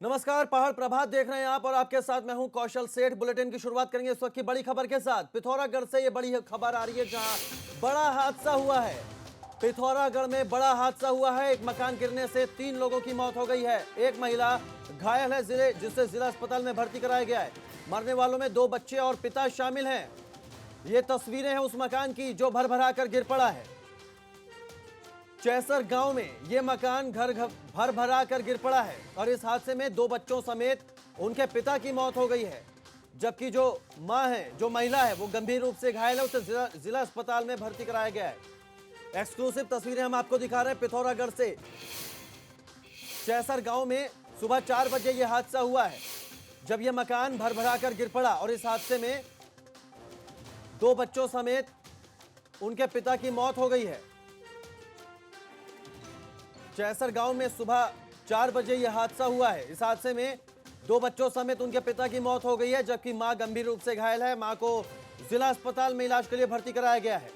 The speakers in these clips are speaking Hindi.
नमस्कार, पहाड़ प्रभात देख रहे हैं आप और आपके साथ मैं हूं कौशल सेठ। बुलेटिन की शुरुआत करेंगे इस वक्त की बड़ी खबर के साथ। पिथौरागढ़ से ये बड़ी खबर आ रही है जहां बड़ा हादसा हुआ है। पिथौरागढ़ में बड़ा हादसा हुआ है। एक मकान गिरने से 3 लोगों की मौत हो गई है। एक महिला घायल है जिसे जिला अस्पताल में भर्ती कराया गया है। मरने वालों में 2 बच्चे और पिता शामिल हैं। ये तस्वीरें हैं उस मकान की जो भर कर गिर पड़ा है। चैसर गांव में यह मकान भर भरा कर गिर पड़ा है और इस हादसे में 2 बच्चों समेत उनके पिता की मौत हो गई है, जबकि जो मां है, जो महिला है, वो गंभीर रूप से घायल है। उसे जिला अस्पताल में भर्ती कराया गया है। एक्सक्लूसिव तस्वीरें हम आपको दिखा रहे हैं पिथौरागढ़ से। चैसर गांव में सुबह 4 बजे यह हादसा हुआ है, जब यह मकान भर भरा कर गिर पड़ा और इस हादसे में 2 बच्चों समेत उनके पिता की मौत हो गई है। चैसर गांव में सुबह 4 बजे यह हादसा हुआ है। इस हादसे में 2 बच्चों समेत उनके पिता की मौत हो गई है, जबकि मां गंभीर रूप से घायल है। मां को जिला अस्पताल में इलाज के लिए भर्ती कराया गया है।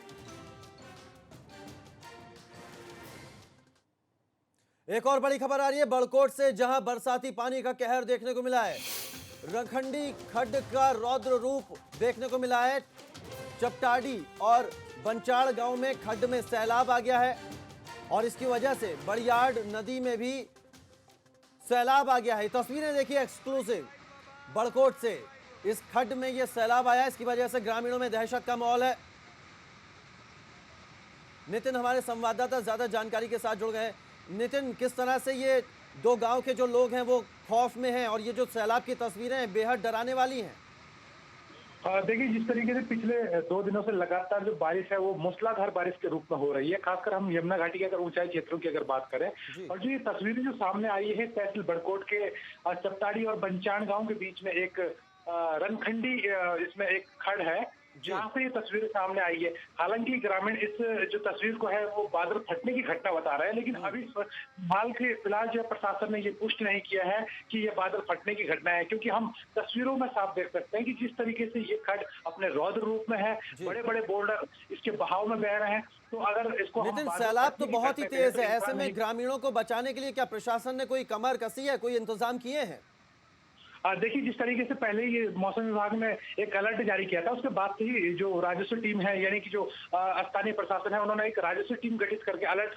एक और बड़ी खबर आ रही है बड़कोट से, जहां बरसाती पानी का कहर देखने को मिला है। रखंडी खड्ड का रौद्र रूप देखने को मिला है। चपटाडी और बंचाड़ गांव में खड्ड में सैलाब आ गया है और इसकी वजह से बड़ियाड नदी में भी सैलाब आ गया है। तस्वीरें देखिए एक्सक्लूसिव बड़कोट से। इस खड्ड में यह सैलाब आया, इसकी वजह से ग्रामीणों में दहशत का माहौल है। नितिन हमारे संवाददाता ज्यादा जानकारी के साथ जुड़ गए। नितिन, किस तरह से ये 2 गांव के जो लोग हैं वो खौफ में हैं और ये जो सैलाब की तस्वीरें हैं बेहद डराने वाली हैं। देखिए, जिस तरीके से पिछले 2 दिनों से लगातार जो बारिश है वो मूसलाधार बारिश के रूप में हो रही है। खासकर हम यमुना घाटी के अगर ऊंचाई क्षेत्रों की अगर बात करें, और जो ये तस्वीरें जो सामने आई है तहसील बड़कोट के चपटाड़ी और बंचाण गांव के बीच में एक रनखंडी इसमें एक खड़ है जहां से ये तस्वीरें सामने आई है। हालांकि ग्रामीण इस जो तस्वीर को है वो बादल फटने की घटना बता रहे हैं, लेकिन अभी फिलहाल जो प्रशासन ने ये पुष्टि नहीं किया है कि ये बादल फटने की घटना है, क्योंकि हम तस्वीरों में साफ देख सकते हैं कि जिस तरीके से ये खड्ड अपने रौद्र रूप में है, बड़े बड़े बोल्डर इसके बहाव में बह रहे हैं। तो अगर इसको नितिन, सैलाब तो बहुत ही तेज है, ऐसे में ग्रामीणों को बचाने के लिए क्या प्रशासन ने कोई कमर कसी है, कोई इंतजाम किए हैं? देखिए, जिस तरीके से पहले ये मौसम विभाग ने एक अलर्ट जारी किया था, उसके बाद से ही जो राजस्व टीम है, यानी कि जो स्थानीय प्रशासन है, उन्होंने एक राजस्व टीम गठित करके अलर्ट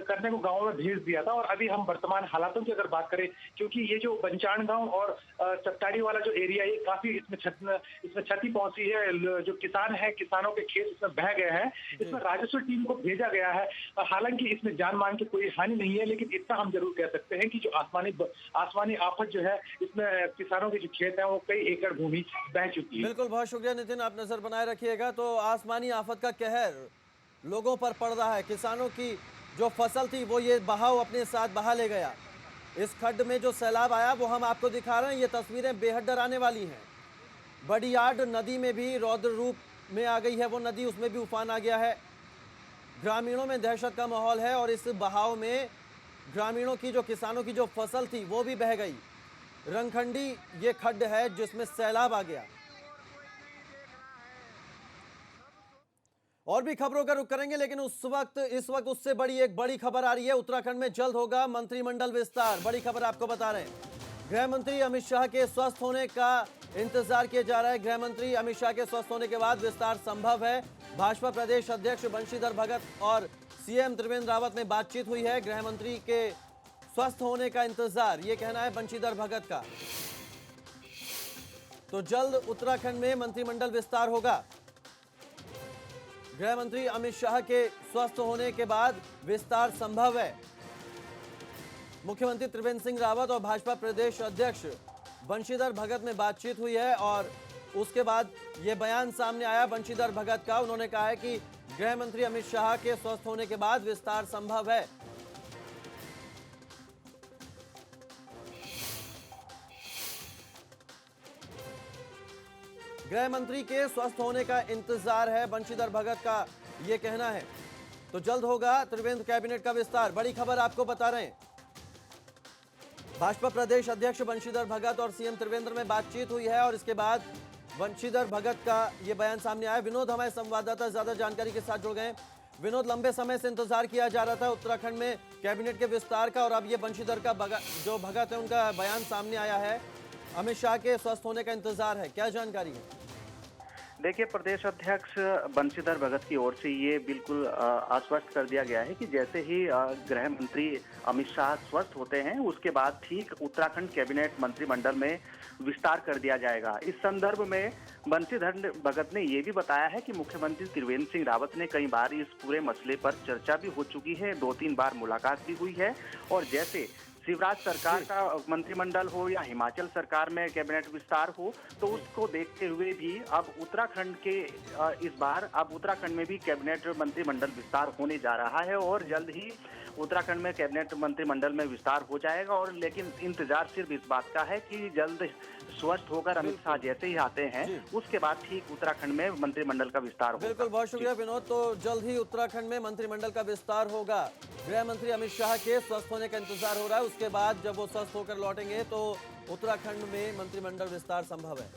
करने को गांवों में भेज दिया था। और अभी हम वर्तमान हालातों की अगर बात करें, क्योंकि ये जो बंचाण गांव और चट्टाड़ी वाला जो एरिया है काफी इसमें क्षति पहुंची है। जो किसान है, किसानों के खेत इसमें बह गए हैं। इसमें राजस्व टीम को भेजा गया है। हालांकि इसमें जान मान की कोई हानि नहीं है, लेकिन इतना हम जरूर कह सकते हैं कि जो आसमानी आफत जो है, इसमें किसानों के जो खेत है वो कई एकड़ भूमि बह चुकी है। बिल्कुल, बहुत शुक्रिया नितिन, आप नजर बनाए रखिएगा। तो आसमानी आफत का कहर लोगों पर पड़ रहा है। किसानों की जो फसल थी वो ये बहाव अपने साथ बहा ले गया। इस खड्ड में जो सैलाब आया वो हम आपको दिखा रहे हैं। ये तस्वीरें बेहद डराने वाली हैं। बड़ियाड नदी में भी रौद्र रूप में आ गई है वो नदी, उसमें भी उफान आ गया है। ग्रामीणों में दहशत का माहौल है और इस बहाव में ग्रामीणों की, जो किसानों की जो फसल थी वो भी बह गई। रंगखंडी ये खड्ड है जिसमें सैलाब आ गया। और भी खबरों का रुख करेंगे, लेकिन इस वक्त उससे एक बड़ी खबर आ रही है। उत्तराखंड में जल्द होगा मंत्रिमंडल विस्तार। बड़ी खबर आपको बता रहे हैं। गृह मंत्री अमित शाह के स्वस्थ होने का इंतजार किया जा रहा है। गृह मंत्री अमित शाह के स्वस्थ होने के बाद विस्तार संभव है। भाजपा प्रदेश अध्यक्ष बंशीधर भगत और सीएम त्रिवेंद्र रावत में बातचीत हुई है। गृह मंत्री के स्वस्थ होने का इंतजार, यह कहना है बंशीधर भगत का। तो जल्द उत्तराखंड में मंत्रिमंडल विस्तार होगा। गृह मंत्री अमित शाह के स्वस्थ होने के बाद विस्तार संभव है। मुख्यमंत्री त्रिवेंद्र सिंह रावत और भाजपा प्रदेश अध्यक्ष बंशीधर भगत में बातचीत हुई है और उसके बाद यह बयान सामने आया बंशीधर भगत का। उन्होंने कहा है कि गृह मंत्री अमित शाह के स्वस्थ होने के बाद विस्तार संभव है। गृह मंत्री के स्वस्थ होने का इंतजार है, बंशीधर भगत का यह कहना है। तो जल्द होगा त्रिवेंद्र कैबिनेट का विस्तार। बड़ी खबर आपको बता रहे हैं। भाजपा प्रदेश अध्यक्ष बंशीधर भगत और सीएम त्रिवेंद्र में बातचीत हुई है और इसके बाद बंशीधर भगत का यह बयान सामने आया। विनोद हमारे संवाददाता ज्यादा जानकारी के साथ जुड़ गए। विनोद, लंबे समय से इंतजार किया जा रहा था उत्तराखंड में कैबिनेट के विस्तार का, और अब ये बंशीधर का जो भगत है उनका बयान सामने आया है। अमित शाह के स्वस्थ होने का इंतजार है, क्या जानकारी है? देखिए, प्रदेश अध्यक्ष बंशीधर भगत की ओर से ये बिल्कुल आश्वस्त कर दिया गया है कि जैसे ही गृह मंत्री अमित शाह स्वस्थ होते हैं उसके बाद ठीक उत्तराखंड कैबिनेट मंत्रिमंडल में विस्तार कर दिया जाएगा। इस संदर्भ में बंशीधर भगत ने ये भी बताया है कि मुख्यमंत्री त्रिवेंद्र सिंह रावत ने कई बार इस पूरे मसले पर चर्चा भी हो चुकी है, 2-3 बार मुलाकात भी हुई है, और जैसे शिवराज सरकार का मंत्रिमंडल हो या हिमाचल सरकार में कैबिनेट विस्तार हो, तो उसको देखते हुए भी अब उत्तराखंड के इस बार अब उत्तराखंड में भी कैबिनेट मंत्रिमंडल विस्तार होने जा रहा है और जल्द ही उत्तराखंड में कैबिनेट मंत्रिमंडल में विस्तार हो जाएगा। और लेकिन इंतजार सिर्फ इस बात का है कि जल्द स्वस्थ होकर अमित शाह जैसे ही आते हैं उसके बाद ठीक उत्तराखंड में मंत्रिमंडल का विस्तार होगा। बिल्कुल, बहुत शुक्रिया विनोद। तो जल्द ही उत्तराखंड में मंत्रिमंडल का विस्तार होगा। गृह मंत्री अमित शाह के स्वस्थ होने का इंतजार हो रहा है, उसके बाद जब वो स्वस्थ होकर लौटेंगे तो उत्तराखंड में मंत्रिमंडल विस्तार संभव है।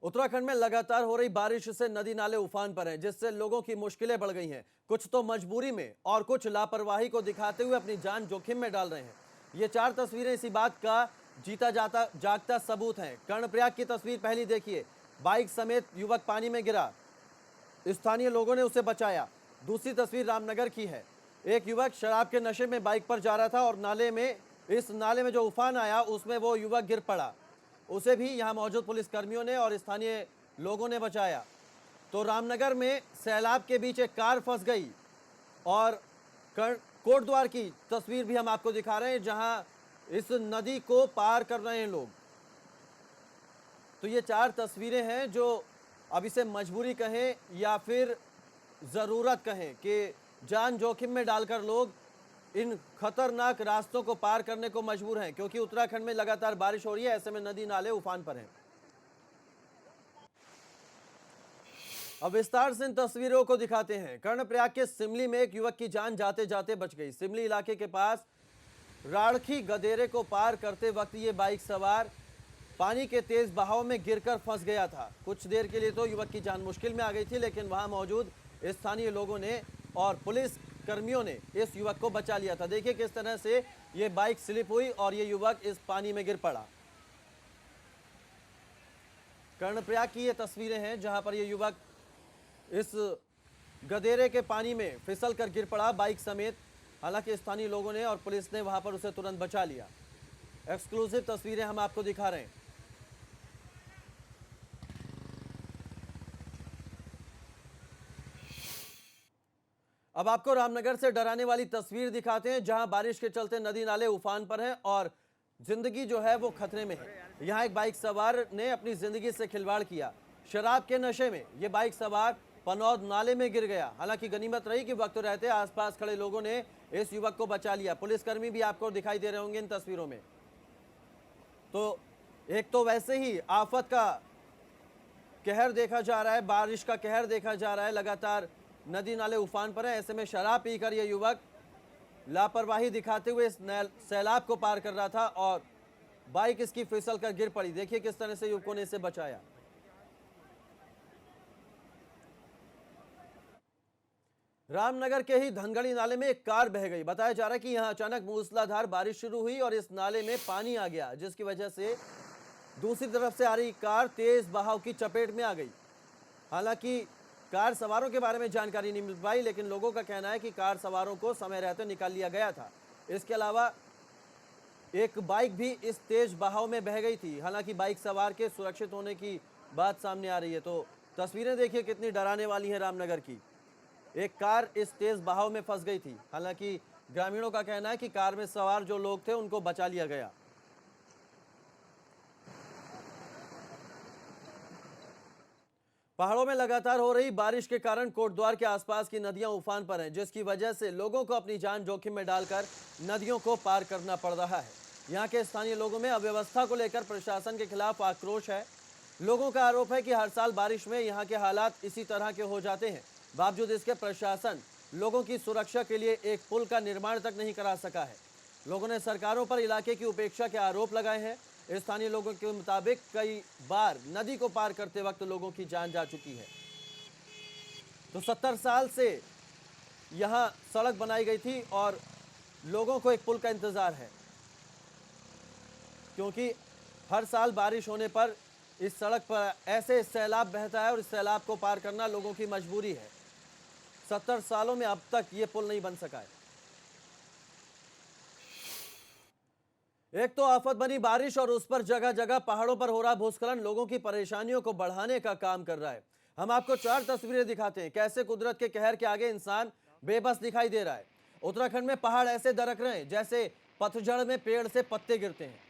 उत्तराखंड में लगातार हो रही बारिश से नदी नाले उफान पर हैं, जिससे लोगों की मुश्किलें बढ़ गई हैं। कुछ तो मजबूरी में और कुछ लापरवाही को दिखाते हुए अपनी जान जोखिम में डाल रहे हैं। ये 4 तस्वीरें इसी बात का जीता जागता सबूत हैं। कर्णप्रयाग की तस्वीर पहली देखिए, बाइक समेत युवक पानी में गिरा, स्थानीय लोगों ने उसे बचाया। दूसरी तस्वीर रामनगर की है, एक युवक शराब के नशे में बाइक पर जा रहा था और इस नाले में जो उफान आया उसमें वो युवक गिर पड़ा, उसे भी यहाँ मौजूद पुलिसकर्मियों ने और स्थानीय लोगों ने बचाया। तो रामनगर में सैलाब के बीच एक कार फंस गई, और कोटद्वार की तस्वीर भी हम आपको दिखा रहे हैं जहां इस नदी को पार कर रहे हैं लोग। तो ये 4 तस्वीरें हैं जो अब इसे मजबूरी कहें या फिर ज़रूरत कहें कि जान जोखिम में डालकर लोग इन खतरनाक रास्तों को पार करने को मजबूर हैं, क्योंकि उत्तराखंड में लगातार बारिश हो रही है। ऐसे में नदी नाले उफान पर हैं। अब विस्तार से इन तस्वीरों को दिखाते हैं। कर्णप्रयाग के सिमली में एक युवक की जान जाते जाते बच गई। सिमली इलाके के पास राड़खी गदेरे को पार करते वक्त ये बाइक सवार पानी के तेज बहाव में गिरकर फंस गया था। कुछ देर के लिए तो युवक की जान मुश्किल में आ गई थी, लेकिन वहां मौजूद स्थानीय लोगों ने और पुलिस कर्मियों ने इस युवक को बचा लिया था। देखिए किस तरह से ये बाइक स्लिप हुई और ये युवक इस पानी में गिर पड़ा। कर्णप्रयाग की ये तस्वीरें हैं जहां पर ये युवक इस गदेरे के पानी में फिसल कर गिर पड़ा बाइक समेत। हालांकि स्थानीय लोगों ने और पुलिस ने वहां पर उसे तुरंत बचा लिया। एक्सक्लूसिव तस्वीरें हम आपको दिखा रहे हैं। अब आपको रामनगर से डराने वाली तस्वीर दिखाते हैं, जहां बारिश के चलते नदी नाले उफान पर हैं और जिंदगी जो है वो खतरे में है। यहां एक बाइक सवार ने अपनी जिंदगी से खिलवाड़ किया। शराब के नशे में ये बाइक सवार पनौद नाले में गिर गया। हालांकि गनीमत रही कि वक्त रहते आसपास खड़े लोगों ने इस युवक को बचा लिया। पुलिसकर्मी भी आपको दिखाई दे रहे होंगे इन तस्वीरों में। तो एक तो वैसे ही आफत का कहर देखा जा रहा है, बारिश का कहर देखा जा रहा है, लगातार नदी नाले उफान पर है। ऐसे में शराब पीकर यह युवक लापरवाही दिखाते हुए इस सैलाब को पार कर रहा था और बाइक इसकी फिसल कर गिर पड़ी। देखिए किस तरह से युवकों ने इसे बचाया। रामनगर के ही धनगढ़ी नाले में एक कार बह गई। बताया जा रहा है कि यहां अचानक मूसलाधार बारिश शुरू हुई और इस नाले में पानी आ गया, जिसकी वजह से दूसरी तरफ से आ रही कार तेज बहाव की चपेट में आ गई। हालांकि कार सवारों के बारे में जानकारी नहीं मिल पाई, लेकिन लोगों का कहना है कि कार सवारों को समय रहते निकाल लिया गया था। इसके अलावा एक बाइक भी इस तेज बहाव में बह गई थी। हालांकि बाइक सवार के सुरक्षित होने की बात सामने आ रही है। तो तस्वीरें देखिए कितनी डराने वाली हैं रामनगर की। एक कार इस तेज बहाव में फंस गई थी। हालांकि ग्रामीणों का कहना है कि कार में सवार जो लोग थे उनको बचा लिया गया। पहाड़ों में लगातार हो रही बारिश के कारण कोटद्वार के आसपास की नदियां उफान पर हैं, जिसकी वजह से लोगों को अपनी जान जोखिम में डालकर नदियों को पार करना पड़ रहा है। यहां के स्थानीय लोगों में अव्यवस्था को लेकर प्रशासन के खिलाफ आक्रोश है। लोगों का आरोप है कि हर साल बारिश में यहां के हालात इसी तरह के हो जाते हैं। बावजूद इसके प्रशासन लोगों की सुरक्षा के लिए एक पुल का निर्माण तक नहीं करा सका है। लोगों ने सरकारों पर इलाके की उपेक्षा के आरोप लगाए हैं। स्थानीय लोगों के मुताबिक कई बार नदी को पार करते वक्त लोगों की जान जा चुकी है। तो 70 साल से यहाँ सड़क बनाई गई थी और लोगों को एक पुल का इंतजार है, क्योंकि हर साल बारिश होने पर इस सड़क पर ऐसे सैलाब बहता है और इस सैलाब को पार करना लोगों की मजबूरी है। 70 सालों में अब तक ये पुल नहीं बन सका है। एक तो आफत बनी बारिश और उस पर जगह जगह पहाड़ों पर हो रहा भूस्खलन लोगों की परेशानियों को बढ़ाने का काम कर रहा है। हम आपको 4 तस्वीरें दिखाते हैं कैसे कुदरत के कहर के आगे इंसान बेबस दिखाई दे रहा है। उत्तराखंड में पहाड़ ऐसे दरक रहे हैं जैसे पतझड़ में पेड़ से पत्ते गिरते हैं।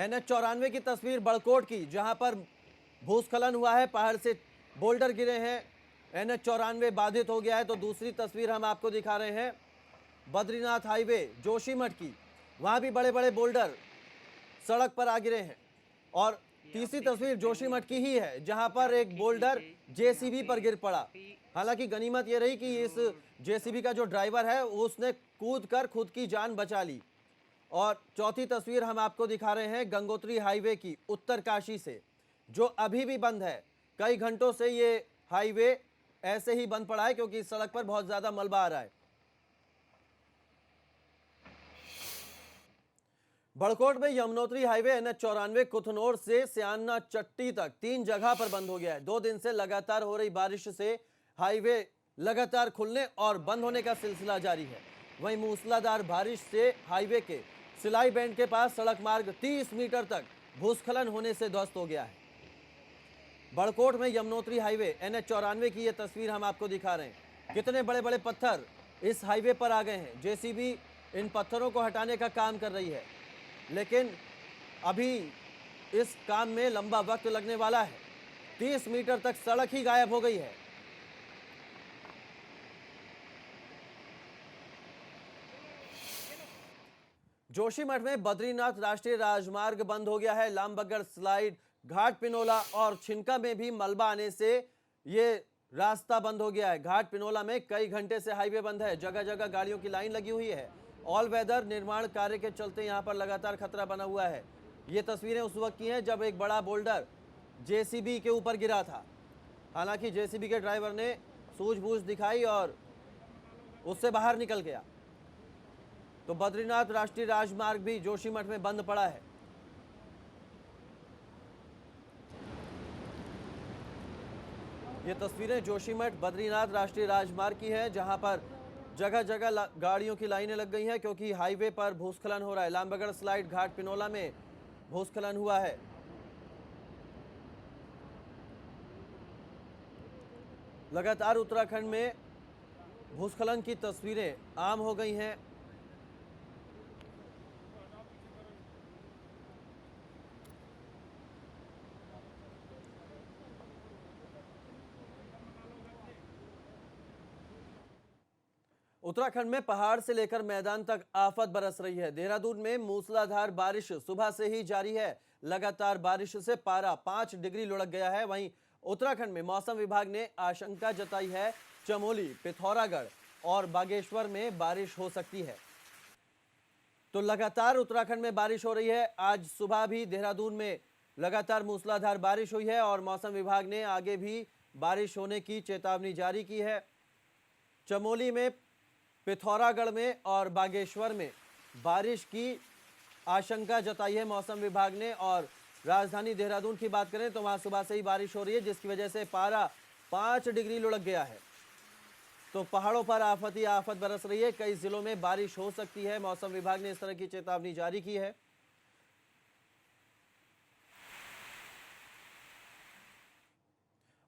NH94 की तस्वीर बड़कोट की, जहां पर भूस्खलन हुआ है, पहाड़ से बोल्डर गिरे हैं, NH94 बाधित हो गया है। तो दूसरी तस्वीर हम आपको दिखा रहे हैं बद्रीनाथ हाईवे जोशीमठ की, वहां भी बड़े बड़े बोल्डर सड़क पर आ गिरे हैं। और तीसरी तस्वीर जोशीमठ की ही है, जहां पर एक बोल्डर जेसीबी पर गिर पड़ा। हालांकि गनीमत यह रही कि इस जेसीबी का जो ड्राइवर है उसने कूदकर खुद की जान बचा ली। और चौथी तस्वीर हम आपको दिखा रहे हैं गंगोत्री हाईवे की, उत्तरकाशी से, जो अभी भी बंद है। कई घंटों से ये हाईवे ऐसे ही बंद पड़ा है क्योंकि इस सड़क पर बहुत ज्यादा मलबा आ रहा है। बड़कोट में यमुनोत्री हाईवे NH94 कुथनौर से स्याना चट्टी तक 3 जगह पर बंद हो गया है। 2 दिन से लगातार हो रही बारिश से हाईवे लगातार खुलने और बंद होने का सिलसिला जारी है। वहीं मूसलाधार बारिश से हाईवे के सिलाई बैंड के पास सड़क मार्ग 30 मीटर तक भूस्खलन होने से ध्वस्त हो गया है। बड़कोट में यमुनोत्री हाईवे NH94 की यह तस्वीर हम आपको दिखा रहे हैं। कितने बड़े बड़े पत्थर इस हाईवे पर आ गए हैं। जेसीबी इन पत्थरों को हटाने का काम कर रही है, लेकिन अभी इस काम में लंबा वक्त लगने वाला है। 30 मीटर तक सड़क ही गायब हो गई है। जोशीमठ में बद्रीनाथ राष्ट्रीय राजमार्ग बंद हो गया है। लामबगड़ स्लाइड, घाट पिनोला और छिनका में भी मलबा आने से ये रास्ता बंद हो गया है। घाट पिनोला में कई घंटे से हाईवे बंद है। जगह जगह गाड़ियों की लाइन लगी हुई है। ऑल वेदर निर्माण कार्य के चलते यहां पर लगातार खतरा बना हुआ है। ये तस्वीरें उस वक्त की हैं जब एक बड़ा बोल्डर जेसीबी के ऊपर गिरा था। हालांकि जेसीबी के ड्राइवर ने सूझबूझ दिखाई और उससे बाहर निकल गया। तो बद्रीनाथ राष्ट्रीय राजमार्ग भी जोशीमठ में बंद पड़ा है। ये तस्वीरें जोशीमठ बद्रीनाथ राष्ट्रीय राजमार्ग की है, जहां पर जगह जगह गाड़ियों की लाइनें लग गई हैं क्योंकि हाईवे पर भूस्खलन हो रहा है। लामबगड़ स्लाइड, घाट पिनोला में भूस्खलन हुआ है। लगातार उत्तराखंड में भूस्खलन की तस्वीरें आम हो गई हैं। उत्तराखंड में पहाड़ से लेकर मैदान तक आफत बरस रही है। देहरादून में मूसलाधार बारिश सुबह से ही जारी है। लगातार बारिश से पारा 5 डिग्री लुढ़क गया है। वहीं उत्तराखंड में मौसम विभाग ने आशंका जताई है चमोली, पिथौरागढ़ और बागेश्वर में बारिश हो सकती है। तो लगातार उत्तराखंड में बारिश हो रही है। आज सुबह भी देहरादून में लगातार मूसलाधार बारिश हुई है और मौसम विभाग ने आगे भी बारिश होने की चेतावनी जारी की है। चमोली में, पिथौरागढ़ में और बागेश्वर में बारिश की आशंका जताई है मौसम विभाग ने। और राजधानी देहरादून की बात करें तो वहां सुबह से ही बारिश हो रही है, जिसकी वजह से पारा 5 डिग्री लुढ़क गया है। तो पहाड़ों पर आफत ही आफत बरस रही है। कई जिलों में बारिश हो सकती है। मौसम विभाग ने इस तरह की चेतावनी जारी की है।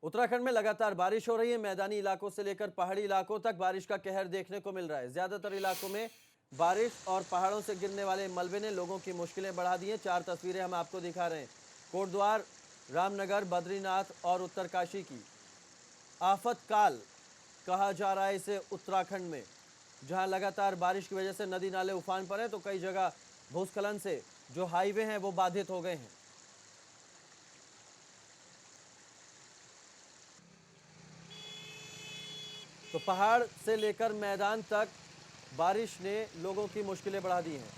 उत्तराखंड में लगातार बारिश हो रही है। मैदानी इलाकों से लेकर पहाड़ी इलाकों तक बारिश का कहर देखने को मिल रहा है। ज्यादातर इलाकों में बारिश और पहाड़ों से गिरने वाले मलबे ने लोगों की मुश्किलें बढ़ा दी हैं। 4 तस्वीरें हम आपको दिखा रहे हैं। कोटद्वार, रामनगर, बद्रीनाथ और उत्तरकाशी की। आफत काल कहा जा रहा है इसे उत्तराखंड में, जहां लगातार बारिश की वजह से नदी नाले उफान पर हैं, तो कई जगह भूस्खलन से जो हाईवे हैं वो बाधित हो गए हैं। तो पहाड़ से लेकर मैदान तक बारिश ने लोगों की मुश्किलें बढ़ा दी हैं।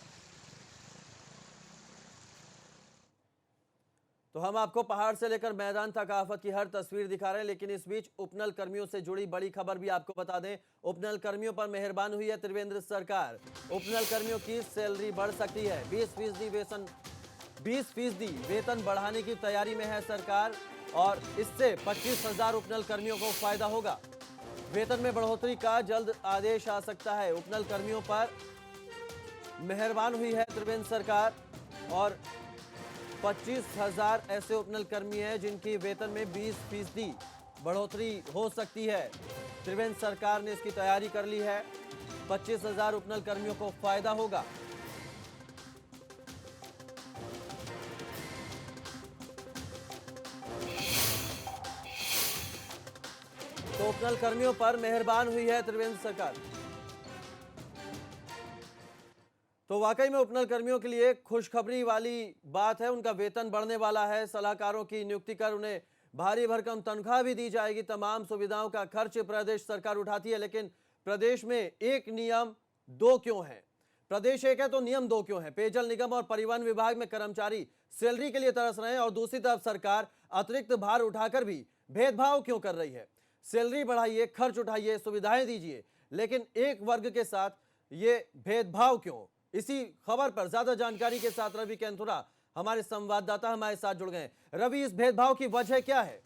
तो हम आपको पहाड़ से लेकर मैदान तक आफत की हर तस्वीर दिखा रहे हैं, लेकिन इस बीच उपनल कर्मियों से जुड़ी बड़ी खबर भी आपको बता दें। उपनल कर्मियों पर मेहरबान हुई है त्रिवेंद्र सरकार। उपनल कर्मियों की सैलरी बढ़ सकती है। 20% वेतन बढ़ाने की तैयारी में है सरकार और इससे 25,000 उपनल कर्मियों को फायदा होगा। वेतन में बढ़ोतरी का जल्द आदेश आ सकता है। उपनल कर्मियों पर मेहरबान हुई है त्रिवेंद्र सरकार और 25,000 ऐसे उपनल कर्मी हैं जिनकी वेतन में 20% बढ़ोतरी हो सकती है। त्रिवेंद्र सरकार ने इसकी तैयारी कर ली है। 25,000 उपनल कर्मियों को फायदा होगा। तो उपनल कर्मियों पर मेहरबान हुई है त्रिवेंद्र सरकार। तो वाकई में उपनल कर्मियों के लिए खुशखबरी वाली बात है। उनका वेतन बढ़ने वाला है। सलाहकारों की नियुक्ति कर उन्हें भारी भरकम तनख्वाह भी दी जाएगी। तमाम सुविधाओं का खर्च प्रदेश सरकार उठाती है, लेकिन प्रदेश में एक नियम दो क्यों है? प्रदेश एक है तो नियम दो क्यों है? पेयजल निगम और परिवहन विभाग में कर्मचारी सैलरी के लिए तरस रहे हैं और दूसरी तरफ सरकार अतिरिक्त भार उठाकर भी भेदभाव क्यों कर रही है? सैलरी बढ़ाइए, खर्च उठाइए, सुविधाएं दीजिए, लेकिन एक वर्ग के साथ ये भेदभाव क्यों? इसी खबर पर ज्यादा जानकारी के साथ रवि कैंथुरा हमारे संवाददाता हमारे साथ जुड़ गए। रवि, इस भेदभाव की वजह क्या है?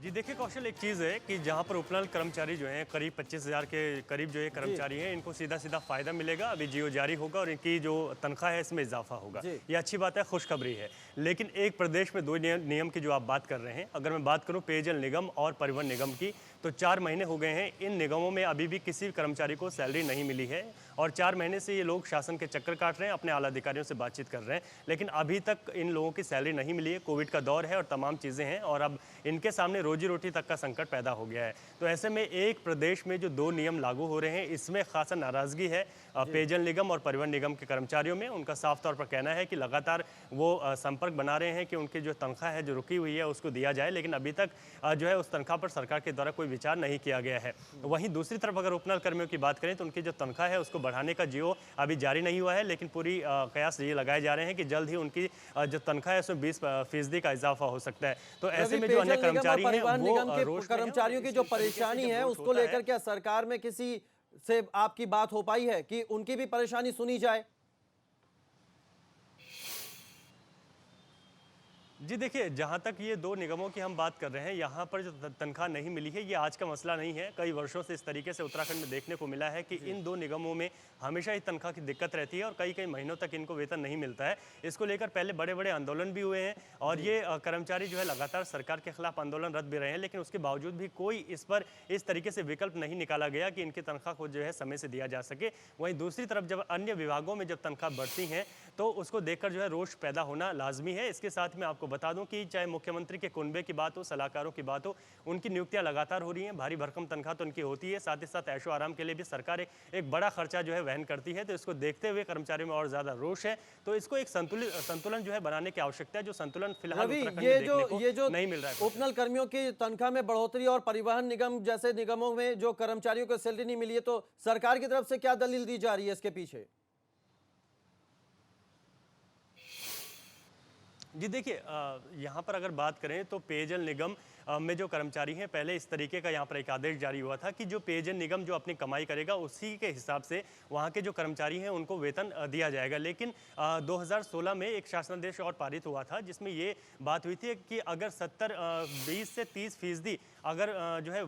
जी देखिए कौशल, एक चीज़ है कि जहां पर उपनल कर्मचारी जो हैं करीब 25,000 के करीब जो ये कर्मचारी हैं, इनको सीधा सीधा फायदा मिलेगा। अभी जियो जारी होगा और इनकी जो तनख्वाह है इसमें इजाफा होगा। ये अच्छी बात है, खुशखबरी है। लेकिन एक प्रदेश में दो नियम की जो आप बात कर रहे हैं, अगर मैं बात करूं पेयजल निगम और परिवहन निगम की, तो 4 महीने हो गए हैं इन निगमों में अभी भी किसी कर्मचारी को सैलरी नहीं मिली है और 4 महीने से ये लोग शासन के चक्कर काट रहे हैं, अपने आला अधिकारियों से बातचीत कर रहे हैं, लेकिन अभी तक इन लोगों की सैलरी नहीं मिली है। कोविड का दौर है और तमाम चीज़ें हैं और अब इनके सामने रोजी रोटी तक का संकट पैदा हो गया है। तो ऐसे में एक प्रदेश में जो 2 नियम लागू हो रहे हैं, इसमें खासा नाराजगी है पेयजल निगम और परिवहन निगम के कर्मचारियों में। उनका साफ तौर पर कहना है कि लगातार वो संपर्क बना रहे हैं कि उनकी जो तनख्वाह है जो रुकी हुई है उसको दिया जाए, लेकिन अभी तक जो है उस तनख्वाह पर सरकार के द्वारा कोई विचार नहीं किया गया है। वहीं दूसरी तरफ अगर उपनल कर्मियों की बात करें तो उनकी जो तनख्वाह है उसको बढ़ाने का जियो अभी जारी नहीं हुआ है, लेकिन पूरी कयास ये लगाए जा रहे हैं कि जल्द ही उनकी जो तनख्वाह है उसमें 20% का इजाफा हो सकता है। तो ऐसे में जो अन्य कर्मचारी हैं वो कर्मचारियों की जो परेशानी है उसको लेकर क्या सरकार में किसी से आपकी बात हो पाई है कि उनकी भी परेशानी सुनी जाए? जी देखिए, जहाँ तक ये 2 निगमों की हम बात कर रहे हैं, यहाँ पर जो तनख्वाह नहीं मिली है ये आज का मसला नहीं है। कई वर्षों से इस तरीके से उत्तराखंड में देखने को मिला है कि इन 2 निगमों में हमेशा ही तनख्वाह की दिक्कत रहती है और कई महीनों तक इनको वेतन नहीं मिलता है। इसको लेकर पहले बड़े-बड़े आंदोलन भी हुए हैं और ये कर्मचारी जो है लगातार सरकार के खिलाफ आंदोलनरत भी रहे हैं, लेकिन उसके बावजूद भी कोई इस पर इस तरीके से विकल्प नहीं निकाला गया कि इनकी तनख्वाह को जो है समय से दिया जा सके। वहीं दूसरी तरफ जब अन्य विभागों में जब तनख्वाह बढ़ती हैं तो उसको देखकर जो है रोष पैदा होना लाजमी है। इसके साथ मैं आपको बता दूं कि चाहे मुख्यमंत्री के कुनबे की बात हो, सलाहकारों की बात हो, उनकी नियुक्तियां लगातार हो रही हैं। भारी भरकम तनख्वाह तो उनकी होती है, साथ ही साथ ऐशो आराम के लिए भी सरकार एक बड़ा खर्चा जो है वहन करती है। तो इसको देखते हुए कर्मचारियों में और ज्यादा रोष है। तो इसको एक संतुलन जो है बनाने की आवश्यकता है, जो संतुलन फिलहाल उत्तराखंड में देखने को नहीं मिल रहा है। उपनल कर्मियों की तनख्वाह में बढ़ोतरी और परिवहन निगम जैसे निगमों में जो कर्मचारियों को सैलरी नहीं मिली है, तो सरकार की तरफ से क्या दलील दी जा रही है इसके पीछे? जी देखिए, यहाँ पर अगर बात करें तो पेयजल निगम में जो कर्मचारी हैं, पहले इस तरीके का यहाँ पर एक आदेश जारी हुआ था कि जो पेयजल निगम जो अपनी कमाई करेगा उसी के हिसाब से वहाँ के जो कर्मचारी हैं उनको वेतन दिया जाएगा। लेकिन 2016 में एक शासनादेश और पारित हुआ था जिसमें ये बात हुई थी कि अगर 20 से 30% अगर जो है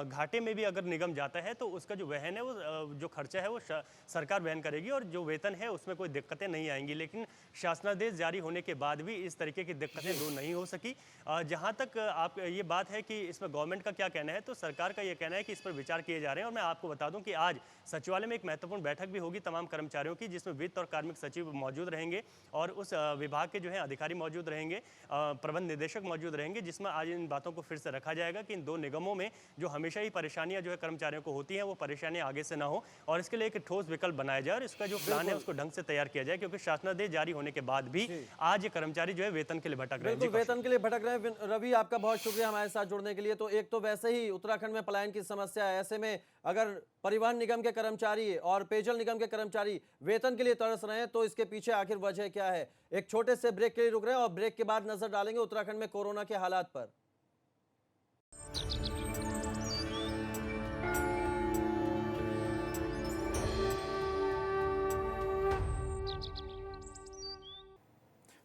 घाटे में भी अगर निगम जाता है तो उसका जो वहन है वो जो खर्चा है वो सरकार वहन करेगी और जो वेतन है उसमें कोई दिक्कतें नहीं आएंगी। लेकिन शासनादेश जारी होने के बाद भी इस तरीके की दिक्कतें दूर नहीं हो सकी। जहाँ तक आप ये बात है कि इसमें गवर्नमेंट का क्या कहना है, तो सरकार का ये कहना है कि इस पर विचार किए जा रहे हैं। और मैं आपको बता दूं कि आज सचिवालय में एक महत्वपूर्ण बैठक भी होगी तमाम कर्मचारियों की, जिसमें वित्त और कार्मिक सचिव मौजूद रहेंगे और उस विभाग के जो है अधिकारी मौजूद रहेंगे, प्रबंध निदेशक मौजूद रहेंगे, जिसमें आज इन बातों को फिर से रखा जाएगा कि इन 2 निगमों में जो हमेशा ही परेशानियां जो है कर्मचारियों को होती हैं वो परेशानियां आगे से ना हो और इसके लिए एक ठोस विकल्प बनाया जाए और इसका जो प्लान है उसको ढंग से तैयार किया जाए, क्योंकि शासनादेश जारी होने के बाद भी आज ये कर्मचारी जो है वेतन के लिए भटक रहे हैं। वेतन के लिए भटक रहे हैं। रवि, आपका बहुत शुक्रिया। हमारे साथ जुड़ने के लिए। तो एक तो वैसे ही उत्तराखंड में पलायन की समस्या है, ऐसे में अगर परिवहन निगम के कर्मचारी और पेयजल निगम के कर्मचारी वेतन के लिए तरस रहे हैं तो इसके पीछे आखिर वजह क्या है? एक छोटे से ब्रेक के लिए रुक रहे हैं और ब्रेक के बाद नजर डालेंगे उत्तराखंड में कोरोना के हालात पर।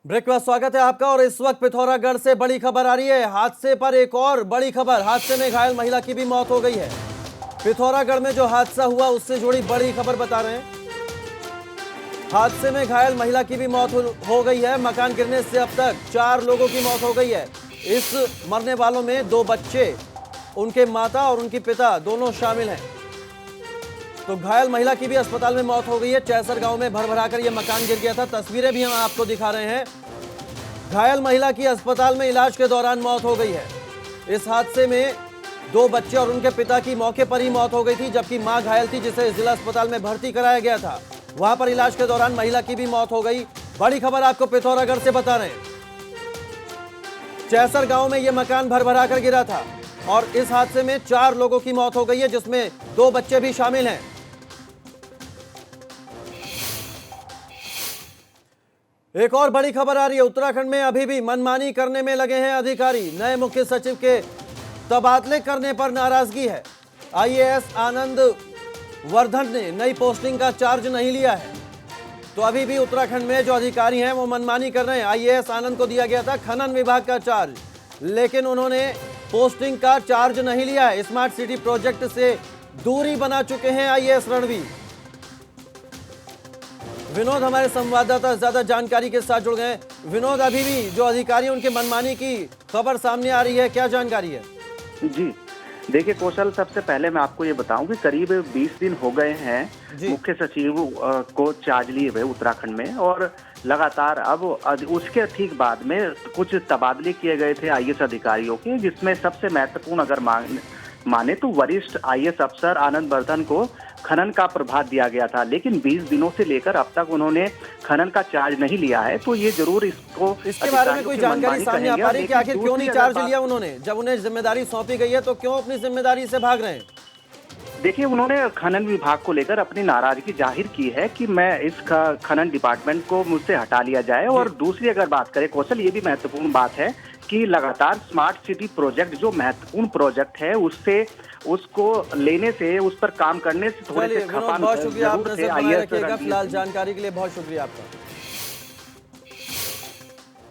ब्रेक के बाद स्वागत है आपका। और इस वक्त पिथौरागढ़ से बड़ी खबर आ रही है। हादसे पर एक और बड़ी खबर, हादसे में घायल महिला की भी मौत हो गई है। पिथौरागढ़ में जो हादसा हुआ उससे जुड़ी बड़ी खबर बता रहे हैं। हादसे में घायल महिला की भी मौत हो गई है। मकान गिरने से अब तक 4 लोगों की मौत हो गई है। इस मरने वालों में 2 बच्चे, उनके माता और उनके पिता दोनों शामिल हैं। तो घायल महिला की भी अस्पताल में मौत हो गई है। चैसर गांव में भरभराकर यह मकान गिर गया था। तस्वीरें भी हम आपको दिखा रहे हैं। घायल महिला की अस्पताल में इलाज के दौरान मौत हो गई है। इस हादसे में 2 बच्चे और उनके पिता की मौके पर ही मौत हो गई थी, जबकि मां घायल थी जिसे जिला अस्पताल में भर्ती कराया गया था। वहां पर इलाज के दौरान महिला की भी मौत हो गई। बड़ी खबर आपको पिथौरागढ़ से बता रहे हैं। चैसर गांव में यह मकान भरभराकर गिरा था और इस हादसे में 4 लोगों की मौत हो गई है, जिसमें 2 बच्चे भी शामिल हैं। एक और बड़ी खबर आ रही है। उत्तराखंड में अभी भी मनमानी करने में लगे हैं अधिकारी। नए मुख्य सचिव के तबादले करने पर नाराजगी है। आईएएस आनंद वर्धन ने नई पोस्टिंग का चार्ज नहीं लिया है। तो अभी भी उत्तराखंड में जो अधिकारी हैं वो मनमानी कर रहे हैं। आईएएस आनंद को दिया गया था खनन विभाग का चार्ज, लेकिन उन्होंने पोस्टिंग का चार्ज नहीं लिया है। स्मार्ट सिटी प्रोजेक्ट से दूरी बना चुके हैं आईएएस रणवीर। विनोद हमारे संवाददाता ज्यादा जानकारी के साथ जुड़ गए। विनोद, अभी भी जो अधिकारी उनके मनमानी की खबर सामने आ रही है, क्या जानकारी है? जी देखिए कौशल, सबसे पहले मैं आपको ये बताऊं कि करीब 20 दिन हो गए हैं मुख्य सचिव को चार्ज लिए हुए उत्तराखंड में, और लगातार अब उसके ठीक बाद में कुछ तबादले किए गए थे आईएएस अधिकारियों के, जिसमें सबसे महत्वपूर्ण अगर माने तो वरिष्ठ आईएएस अफसर आनंद वर्धन को खनन का प्रभार दिया गया था। लेकिन 20 दिनों से लेकर अब तक उन्होंने खनन का चार्ज नहीं लिया है। तो ये जरूर इसके बारे में कोई जानकारी सामने आ पा रही है कि आखिर क्यों नहीं चार्ज लिया उन्होंने? जब उन्हें जिम्मेदारी सौंपी गई है तो क्यों अपनी जिम्मेदारी से भाग रहे हैं? देखिए, उन्होंने खनन विभाग को लेकर अपनी नाराजगी जाहिर की है कि मैं इस खनन डिपार्टमेंट को मुझसे हटा लिया जाए। और दूसरी अगर बात करें कौशल, ये भी महत्वपूर्ण बात है कि लगातार स्मार्ट सिटी प्रोजेक्ट जो महत्वपूर्ण प्रोजेक्ट है उसको लेने से, उस पर काम करने से थोड़े से खफा बहुत शुक्रिया, आप नजर बनाए रखिएगा। फिलहाल जानकारी के लिए बहुत शुक्रिया आपका।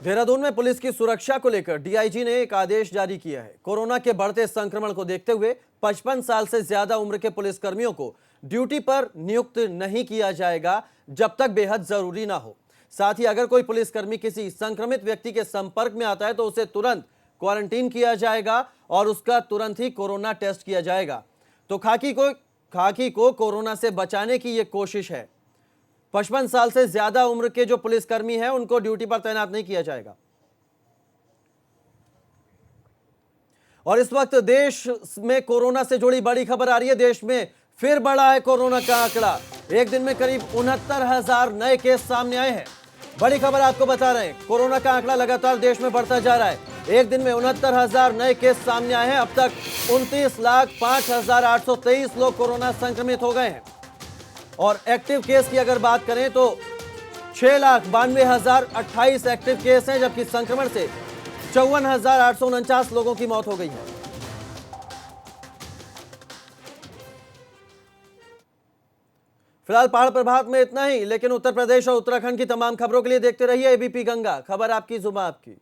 देहरादून में पुलिस की सुरक्षा को लेकर डीआईजी ने एक आदेश जारी किया है। कोरोना के बढ़ते संक्रमण को देखते हुए 55 साल से ज्यादा उम्र के पुलिसकर्मियों को ड्यूटी पर नियुक्त नहीं किया जाएगा जब तक बेहद जरूरी ना हो। साथ ही अगर कोई पुलिसकर्मी किसी संक्रमित व्यक्ति के संपर्क में आता है तो उसे तुरंत क्वारंटीन किया जाएगा और उसका तुरंत ही कोरोना टेस्ट किया जाएगा। तो खाकी को कोरोना से बचाने की यह कोशिश है। 55 साल से ज्यादा उम्र के जो पुलिसकर्मी हैं उनको ड्यूटी पर तैनात नहीं किया जाएगा। और इस वक्त देश में कोरोना से जुड़ी बड़ी खबर आ रही है। देश में फिर बढ़ा है कोरोना का आंकड़ा। एक दिन में करीब 69,000 नए केस सामने आए हैं। बड़ी खबर आपको बता रहे हैं, कोरोना का आंकड़ा लगातार देश में बढ़ता जा रहा है। एक दिन में 69,000 नए केस सामने आए हैं। अब तक 29,05,823 लोग कोरोना संक्रमित हो गए हैं। और एक्टिव केस की अगर बात करें तो 6,92,028 एक्टिव केस हैं, जबकि संक्रमण से 54,849 लोगों की मौत हो गई है। फिलहाल पहाड़ प्रभात में इतना ही, लेकिन उत्तर प्रदेश और उत्तराखंड की तमाम खबरों के लिए देखते रहिए एबीपी गंगा, खबर आपकी जुबान आपकी।